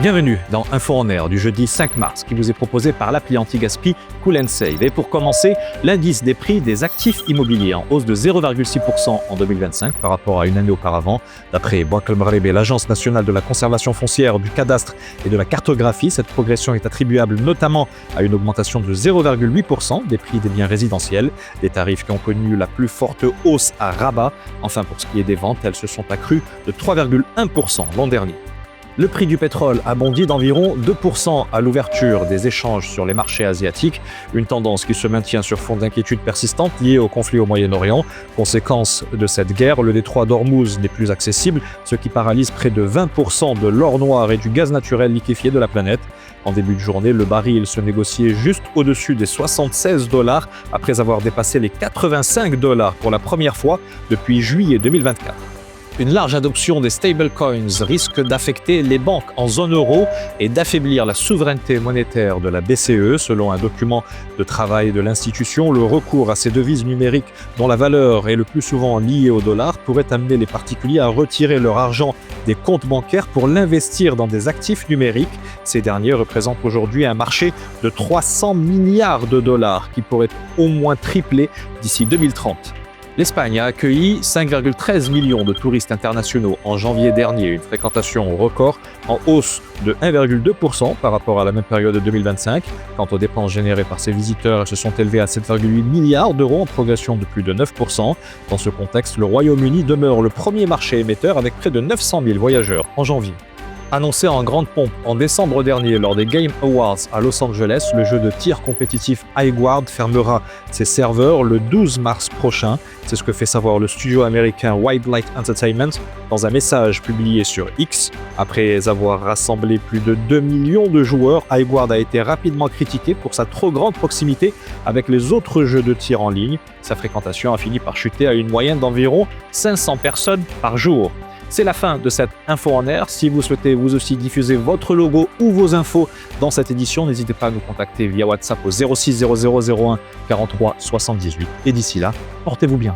Bienvenue dans Info en Air du jeudi 5 mars qui vous est proposé par l'appli anti-gaspi Cool & Save. Et pour commencer, l'indice des prix des actifs immobiliers en hausse de 0,6% en 2025 par rapport à une année auparavant. D'après Banque El Maghreb, l'Agence nationale de la conservation foncière, du cadastre et de la cartographie, cette progression est attribuable notamment à une augmentation de 0,8% des prix des biens résidentiels, des tarifs qui ont connu la plus forte hausse à Rabat. Enfin, pour ce qui est des ventes, elles se sont accrues de 3,1% l'an dernier. Le prix du pétrole a bondi d'environ 2% à l'ouverture des échanges sur les marchés asiatiques, une tendance qui se maintient sur fond d'inquiétudes persistantes liées au conflit au Moyen-Orient. Conséquence de cette guerre, le détroit d'Ormuz n'est plus accessible, ce qui paralyse près de 20% de l'or noir et du gaz naturel liquéfié de la planète. En début de journée, le baril se négociait juste au-dessus des $76 après avoir dépassé les $85 pour la première fois depuis juillet 2024. Une large adoption des stablecoins risque d'affecter les banques en zone euro et d'affaiblir la souveraineté monétaire de la BCE. Selon un document de travail de l'institution, le recours à ces devises numériques dont la valeur est le plus souvent liée au dollar pourrait amener les particuliers à retirer leur argent des comptes bancaires pour l'investir dans des actifs numériques. Ces derniers représentent aujourd'hui un marché de 300 milliards de dollars qui pourrait au moins tripler d'ici 2030. L'Espagne a accueilli 5,13 millions de touristes internationaux en janvier dernier, une fréquentation record en hausse de 1,2% par rapport à la même période de 2025. Quant aux dépenses générées par ces visiteurs, elles se sont élevées à 7,8 milliards d'euros en progression de plus de 9%. Dans ce contexte, le Royaume-Uni demeure le premier marché émetteur avec près de 900 000 voyageurs en janvier. Annoncé en grande pompe en décembre dernier lors des Game Awards à Los Angeles, le jeu de tir compétitif Highguard fermera ses serveurs le 12 mars prochain. C'est ce que fait savoir le studio américain Wildlight Entertainment dans un message publié sur X. Après avoir rassemblé plus de 2 millions de joueurs, Highguard a été rapidement critiqué pour sa trop grande proximité avec les autres jeux de tir en ligne. Sa fréquentation a fini par chuter à une moyenne d'environ 500 personnes par jour. C'est la fin de cette Info en Air. Si vous souhaitez vous aussi diffuser votre logo ou vos infos dans cette édition, n'hésitez pas à nous contacter via WhatsApp au 06 00 01 43 78. Et d'ici là, portez-vous bien.